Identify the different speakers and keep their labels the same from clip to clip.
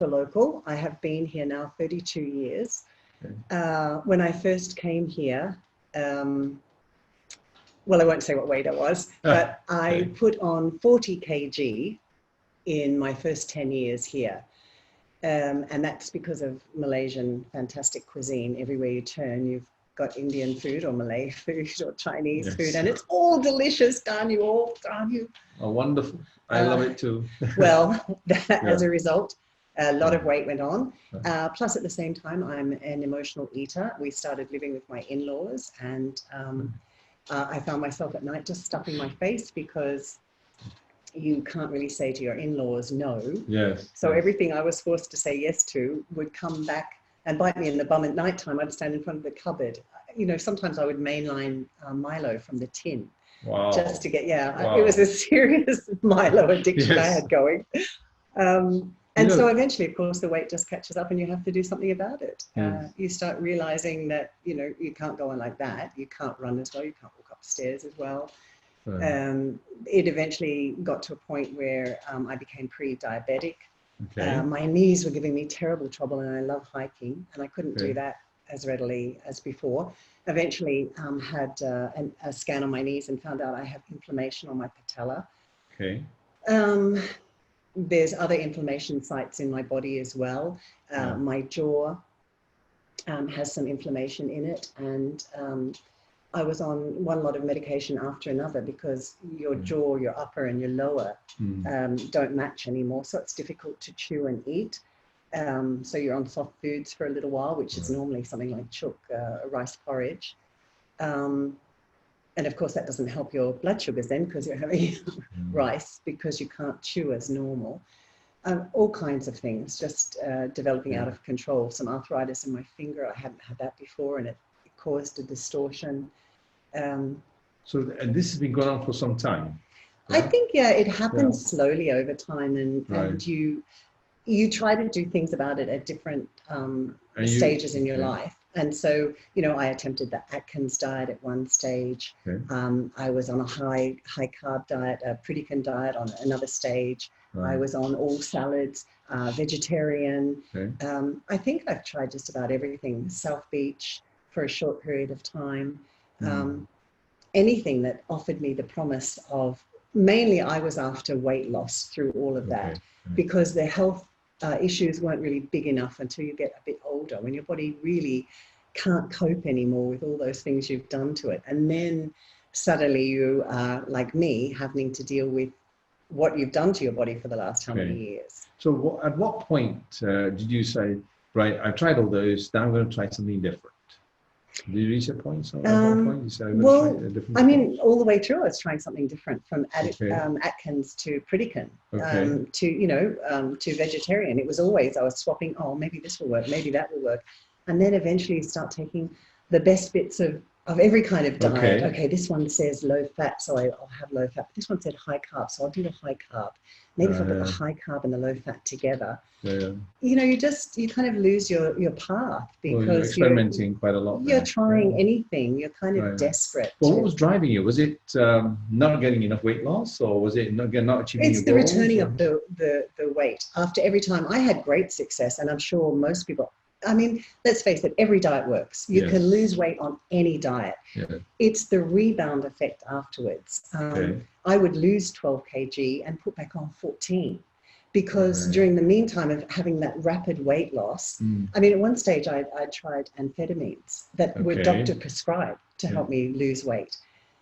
Speaker 1: super local. I have been here now 32 years.
Speaker 2: Okay.
Speaker 1: When I first came here, well, I won't say what weight I was, but I put on 40 kg in my first 10 years here. And that's because of Malaysian fantastic cuisine. Everywhere you turn, you've got Indian food or Malay food or Chinese food, and it's all delicious, darn you.
Speaker 2: Oh, wonderful. I love it too.
Speaker 1: Well, as a result, a lot of weight went on. Plus, at the same time, I'm an emotional eater. We started living with my in-laws, and I found myself at night just stuffing my face because you can't really say to your in-laws no.
Speaker 2: Yes.
Speaker 1: So everything I was forced to say yes to would come back and bite me in the bum at nighttime. I'd stand in front of the cupboard. You know, sometimes I would mainline Milo from the tin.
Speaker 2: Wow.
Speaker 1: Just to get,
Speaker 2: Wow.
Speaker 1: It was a serious Milo addiction I had going. And so eventually, of course, the weight just catches up and you have to do something about it. You start realizing that, you know, you can't go on like that. You can't run as well. You can't walk upstairs as well. It eventually got to a point where I became pre-diabetic.
Speaker 2: Okay.
Speaker 1: My knees were giving me terrible trouble, and I love hiking, and I couldn't do that as readily as before. Eventually had a scan on my knees and found out I have inflammation on my patella.
Speaker 2: Okay.
Speaker 1: There's other inflammation sites in my body as well. My jaw has some inflammation in it, and I was on one lot of medication after another because your jaw, your upper and your lower don't match anymore. So it's difficult to chew and eat. So you're on soft foods for a little while, which is normally something like chook, rice porridge. And of course that doesn't help your blood sugars then because you're having rice because you can't chew as normal. All kinds of things, just developing out of control. Some arthritis in my finger, I hadn't had that before, and it caused a distortion.
Speaker 2: So, and this has been going on for some time?
Speaker 1: I think, it happens slowly over time, and you try to do things about it at different stages in your life. And so, you know, I attempted the Atkins diet at one stage. I was on a high carb diet, a Pritikin diet on another stage. I was on all salads, vegetarian. I think I've tried just about everything. South Beach for a short period of time. Anything that offered me the promise of, mainly I was after weight loss through all of that, because the health issues weren't really big enough until you get a bit older, when your body really can't cope anymore with all those things you've done to it. And then suddenly you are, like me, having to deal with what you've done to your body for the last how many years.
Speaker 2: So at what point did you say, right, I've tried all those, now I'm going to try something different? Did you reach a point? So at what point you said,
Speaker 1: well, I mean, all the way through, I was trying something different, from Atkins to Pritikin, to, you know, to vegetarian. It was always, I was swapping, oh, maybe this will work, maybe that will work. And then eventually you start taking the best bits of every kind of diet. Okay, this one says low fat, so I'll have low fat. This one said high carb, so I'll do the high carb. Maybe if I put the high carb and the low fat together, you know, you kind of lose your path, because
Speaker 2: you're experimenting quite a lot.
Speaker 1: You're trying anything. You're kind of desperate.
Speaker 2: Well, what was driving you? Was it not getting enough weight loss, or was it not achieving your goals?
Speaker 1: It's the returning of the weight. After every time, I had great success, and I'm sure most people. I mean, let's face it, every diet works. You can lose weight on any diet. It's the rebound effect afterwards. I would lose 12 kg and put back on 14, because during the meantime of having that rapid weight loss, I mean, at one stage I tried amphetamines that were doctor prescribed to help me lose weight.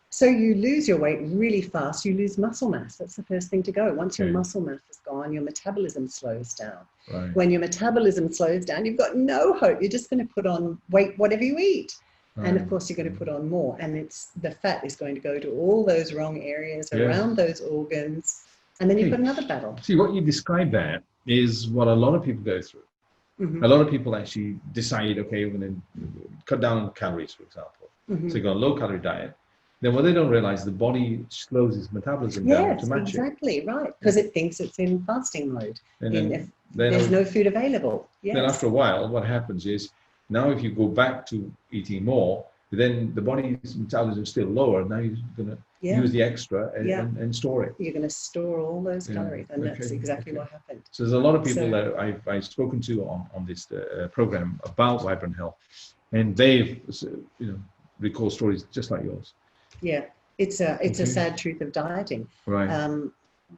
Speaker 1: So you lose your weight really fast, you lose muscle mass. That's the first thing to go. Once your muscle mass is gone, your metabolism slows down. When your metabolism slows down, you've got no hope. You're just going to put on weight whatever you eat. And of course, you're going to put on more. And the fat is going to go to all those wrong areas around those organs. And then you've got another battle.
Speaker 2: See, what you described there is what a lot of people go through. A lot of people actually decide, okay, we're going to cut down on calories, for example. So you got a low calorie diet. Then what they don't realize, the body slows its metabolism down to match
Speaker 1: exactly, right. Because it thinks it's in fasting mode. If there's no food available. Then
Speaker 2: after a while, what happens is, now if you go back to eating more, then the body's metabolism is still lower. Now you're going to use the extra and store it.
Speaker 1: You're going to store all those calories, and that's exactly what happened.
Speaker 2: So there's a lot of people that I've spoken to on this program about Vibrant Health, and they've recall stories just like yours.
Speaker 1: Yeah, it's a sad truth of dieting.
Speaker 2: Right.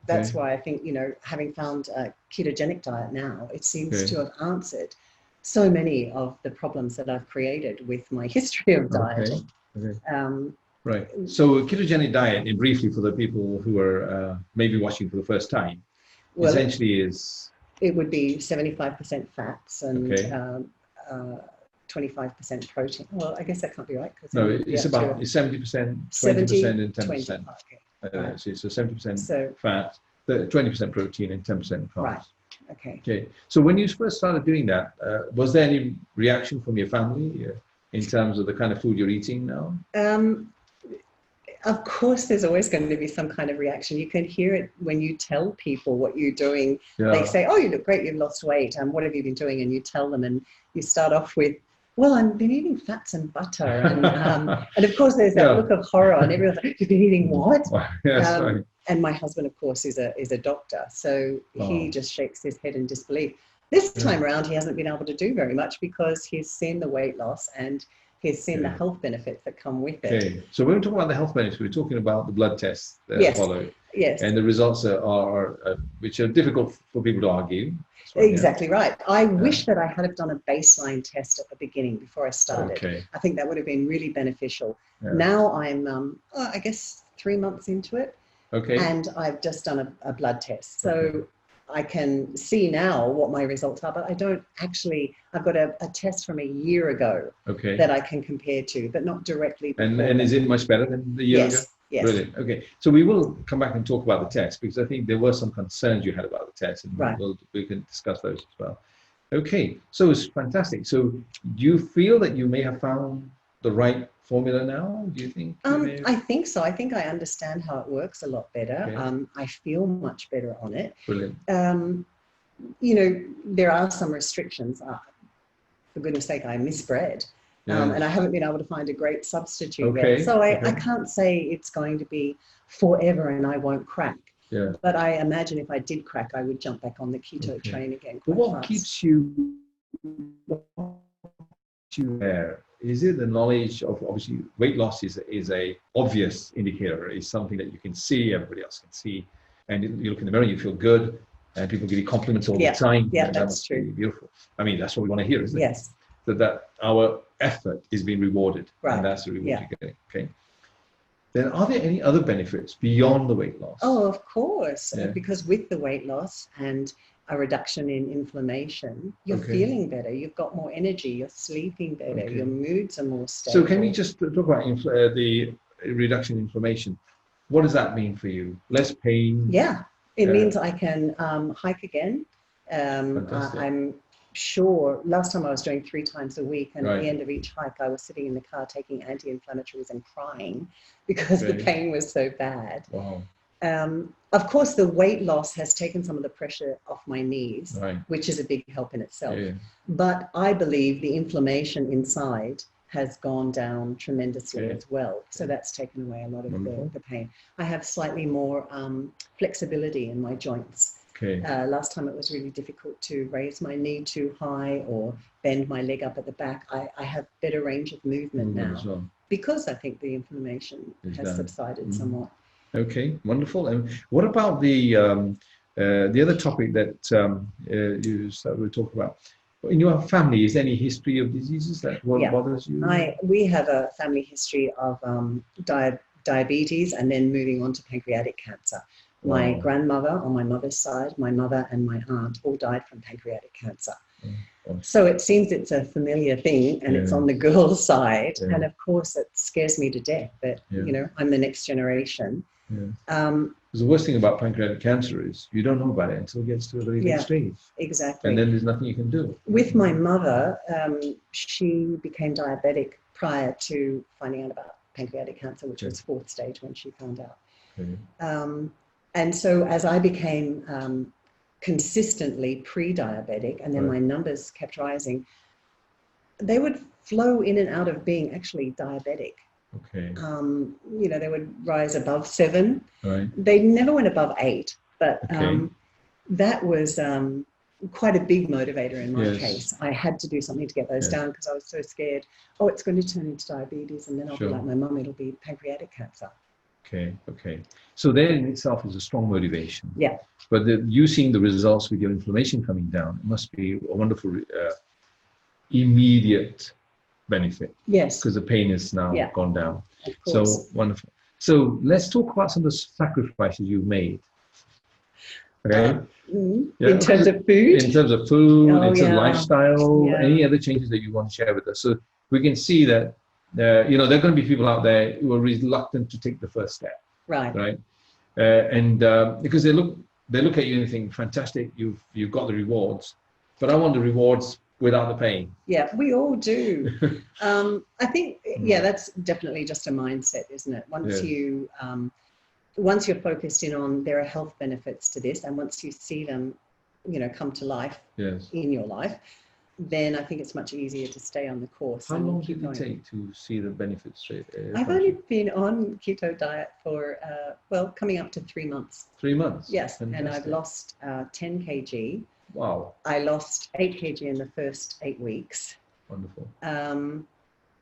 Speaker 1: That's why I think, having found a ketogenic diet now, it seems to have answered so many of the problems that I've created with my history of dieting.
Speaker 2: Right. So ketogenic diet, and briefly for the people who are maybe watching for the first time, essentially is...
Speaker 1: It would be 75% fats and 25% protein. Well, I guess that can't be right.
Speaker 2: No, it's 70%, 20% and 10%. So 70% fat, 20% protein and 10% carbs.
Speaker 1: Right.
Speaker 2: Okay. So when you first started doing that, was there any reaction from your family in terms of the kind of food you're eating now?
Speaker 1: Of course, there's always going to be some kind of reaction. You can hear it when you tell people what you're doing. They say, "Oh, you look great. You've lost weight. What have you been doing?" And you tell them, and you start off with, "Well, I've been eating fats and butter," and of course, there's that look of horror, and everyone's like, "You've been eating what?" And my husband, of course, is a doctor, so he just shakes his head in disbelief. This time around, he hasn't been able to do very much because he's seen the weight loss and he's seen the health benefits that come with it.
Speaker 2: Okay, so when we're talking about the health benefits, we're talking about the blood tests that follow.
Speaker 1: Yes.
Speaker 2: And the results are which are difficult for people to argue.
Speaker 1: Exactly right. I wish that I had have done a baseline test at the beginning before I started.
Speaker 2: Okay.
Speaker 1: I think that would have been really beneficial. Now I'm, I guess, 3 months into it.
Speaker 2: Okay.
Speaker 1: And I've just done a blood test. So I can see now what my results are, but I don't actually, I've got a test from a year ago that I can compare to, but not directly.
Speaker 2: And is it much better than the year ago?
Speaker 1: Yes.
Speaker 2: Brilliant. Okay. So we will come back and talk about the test, because I think there were some concerns you had about the test, and we can discuss those as well. Okay. So it's fantastic. So do you feel that you may have found the right formula now? Do you think?
Speaker 1: I think so. I think I understand how it works a lot better. I feel much better on it.
Speaker 2: Brilliant.
Speaker 1: There are some restrictions. For goodness sake, I miss bread. And I haven't been able to find a great substitute yet. So I can't say it's going to be forever and I won't crack. But I imagine if I did crack, I would jump back on the keto train again.
Speaker 2: What keeps you there? Is it the knowledge of, obviously, weight loss is a obvious indicator. It's something that you can see, everybody else can see. And you look in the mirror, you feel good, and people give you compliments all the time.
Speaker 1: Yeah, that's true.
Speaker 2: Beautiful. I mean, that's what we want to hear, isn't it?
Speaker 1: Yes.
Speaker 2: That our effort is being rewarded.
Speaker 1: Right.
Speaker 2: And that's the reward you're getting. Okay. Then are there any other benefits beyond the weight loss?
Speaker 1: Oh, of course. Because with the weight loss and a reduction in inflammation, you're feeling better, you've got more energy, you're sleeping better, your moods are more stable.
Speaker 2: So can we just talk about the reduction in inflammation? What does that mean for you? Less pain?
Speaker 1: Yeah, it means I can hike again. I'm sure last time I was doing 3 times a week, and at the end of each hike I was sitting in the car taking anti-inflammatories and crying because the pain was so bad.
Speaker 2: Wow.
Speaker 1: Of course, the weight loss has taken some of the pressure off my knees, which is a big help in itself. But I believe the inflammation inside has gone down tremendously as well. So that's taken away a lot of the pain. I have slightly more flexibility in my joints. Last time it was really difficult to raise my knee too high or bend my leg up at the back. I have better range of movement now because I think the inflammation has subsided somewhat.
Speaker 2: Okay, wonderful. And what about the other topic that we talked about? In your family, is there any history of diseases that bothers you?
Speaker 1: We have a family history of diabetes and then moving on to pancreatic cancer. My grandmother on my mother's side, my mother and my aunt all died from pancreatic cancer. So it seems it's a familiar thing, and it's on the girl's side. And of course, it scares me to death that, I'm the next generation.
Speaker 2: Because the worst thing about pancreatic cancer is you don't know about it until it gets to a very late stage.
Speaker 1: Exactly.
Speaker 2: And then there's nothing you can do.
Speaker 1: With my mother, she became diabetic prior to finding out about pancreatic cancer, which was 4th stage when she found out. And so as I became consistently pre-diabetic, and then my numbers kept rising, they would flow in and out of being actually diabetic.
Speaker 2: Okay.
Speaker 1: They would rise above 7.
Speaker 2: Right.
Speaker 1: They never went above 8, but
Speaker 2: Okay.
Speaker 1: that was quite a big motivator in my
Speaker 2: Yes.
Speaker 1: case. I had to do something to get those
Speaker 2: Yes.
Speaker 1: down because I was so scared. Oh, it's going to turn into diabetes, and then I'll
Speaker 2: Sure.
Speaker 1: be like my mum. It'll be pancreatic cancer.
Speaker 2: Okay. So that in itself is a strong motivation.
Speaker 1: Yeah.
Speaker 2: But you seeing the results with your inflammation coming down, it must be a wonderful immediate benefit.
Speaker 1: Yes.
Speaker 2: Because the pain is now gone down.
Speaker 1: Of course.
Speaker 2: So wonderful. So let's talk about some of the sacrifices you've made. Okay.
Speaker 1: In terms of food?
Speaker 2: In terms of food, in terms of lifestyle,
Speaker 1: Yeah.
Speaker 2: any other changes that you want to share with us. So we can see that there are going to be people out there who are reluctant to take the first step. Right. Because they look at you and think, fantastic, you've got the rewards, but I want the rewards without the pain.
Speaker 1: Yeah, we all do. I think, that's definitely just a mindset, isn't it? Once you're focused in on there are health benefits to this, and once you see them, come to life in your life, then I think it's much easier to stay on the course.
Speaker 2: How long did it take to see the benefits straight?
Speaker 1: I've only been on keto diet for, coming up to 3 months.
Speaker 2: 3 months?
Speaker 1: Yes,
Speaker 2: Fantastic.
Speaker 1: and I've lost 10 kg.
Speaker 2: Wow.
Speaker 1: I lost 8 kg in the first 8 weeks.
Speaker 2: Wonderful.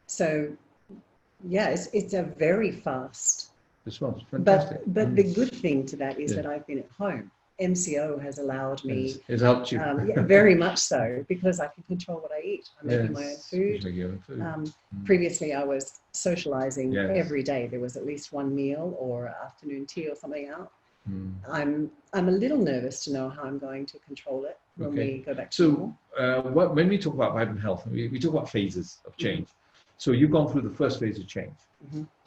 Speaker 1: So, it's a very fast
Speaker 2: response. Fantastic.
Speaker 1: But the good thing to that is that I've been at home. MCO has allowed me.
Speaker 2: It's helped you.
Speaker 1: Very much so, because I can control what I eat. I'm making my own food. Previously, I was socializing every day. There was at least one meal or afternoon tea or something out. I'm a little nervous to know how I'm going to control it when we go back to normal.
Speaker 2: When we talk about vibrant health, we talk about phases of change. So you've gone through the first phase of change,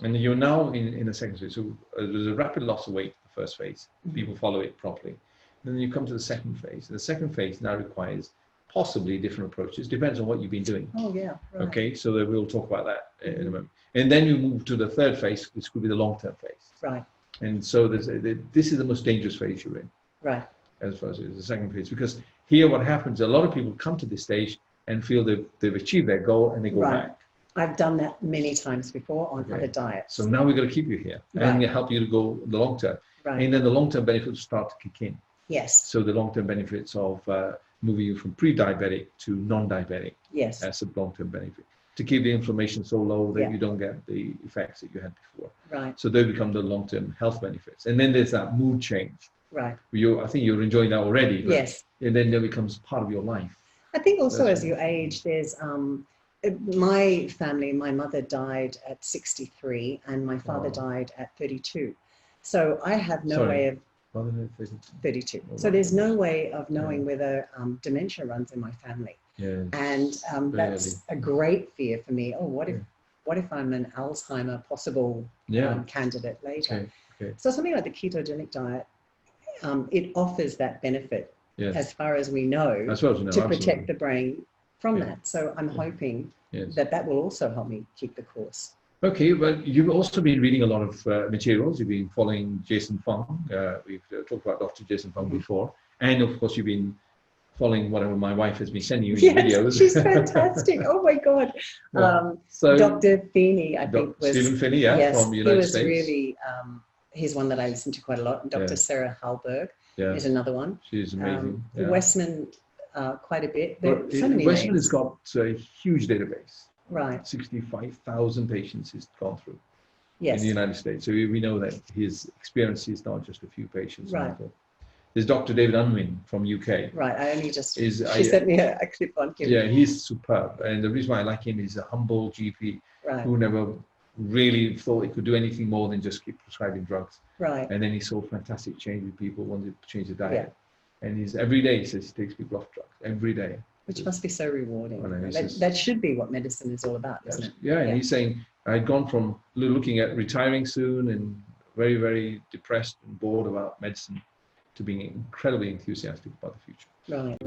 Speaker 2: and you're now in the second phase. So there's a rapid loss of weight, the first phase. People follow it properly. Then you come to the second phase. The second phase now requires possibly different approaches. Depends on what you've been doing.
Speaker 1: Oh, yeah. Right.
Speaker 2: Okay, so we'll talk about that in a moment. And then you move to the third phase, which could be the long-term phase.
Speaker 1: Right.
Speaker 2: And so this is the most dangerous phase you're in.
Speaker 1: Right.
Speaker 2: As far as the second phase, because here what happens, a lot of people come to this stage and feel they've achieved their goal and they go back.
Speaker 1: I've done that many times before on other diets.
Speaker 2: So now we're going to keep you here and help you to go the long term.
Speaker 1: Right.
Speaker 2: And then the long-term benefits start to kick in.
Speaker 1: Yes.
Speaker 2: So the long-term benefits of moving you from pre-diabetic to non-diabetic.
Speaker 1: Yes.
Speaker 2: That's a long-term benefit. To keep the inflammation so low that you don't get the effects that you had before.
Speaker 1: Right.
Speaker 2: So they become the long-term health benefits. And then there's that mood change.
Speaker 1: Right.
Speaker 2: I think you're enjoying that already.
Speaker 1: Yes.
Speaker 2: And then that becomes part of your life.
Speaker 1: I think also as you age, there's my family, my mother died at 63 and my father died at 32. So I have no way of 32. So there's no way of knowing whether dementia runs in my family.
Speaker 2: Yes.
Speaker 1: And that's a great fear for me. Oh, what if I'm an Alzheimer possible candidate later?
Speaker 2: Okay.
Speaker 1: So something like the ketogenic diet, it offers that benefit as far as we know, to protect the brain from that. So I'm hoping that will also help me keep the course.
Speaker 2: Okay, but you've also been reading a lot of materials. You've been following Jason Fung. We've talked about Dr. Jason Fung before. And of course, you've been following whatever my wife has been sending you videos.
Speaker 1: She's fantastic. Oh my God. So Dr. Feeney, I think was
Speaker 2: Stephen Feeney, from the United States.
Speaker 1: Really, he's one that I listen to quite a lot. And Dr. Sarah Hallberg is another one.
Speaker 2: She's amazing.
Speaker 1: Westman, quite a bit.
Speaker 2: Westman has got a huge database.
Speaker 1: Right.
Speaker 2: 65,000 patients he's gone through
Speaker 1: in
Speaker 2: the United States. So we know that his experience is not just a few patients.
Speaker 1: Right.
Speaker 2: There's Dr. David Unwin from UK.
Speaker 1: Right. I only just, she sent me a clip on him.
Speaker 2: Yeah, he's superb. And the reason why I like him is a humble GP who never really thought he could do anything more than just keep prescribing drugs.
Speaker 1: Right.
Speaker 2: And then he saw fantastic change with people, wanted to change the diet. Yeah. And every day he says he takes people off drugs, every day.
Speaker 1: Which must be so rewarding. That should be what medicine is all about, isn't it?
Speaker 2: Yeah, and he's saying, I'd gone from looking at retiring soon and very, very depressed and bored about medicine to being incredibly enthusiastic about the future.
Speaker 1: Right.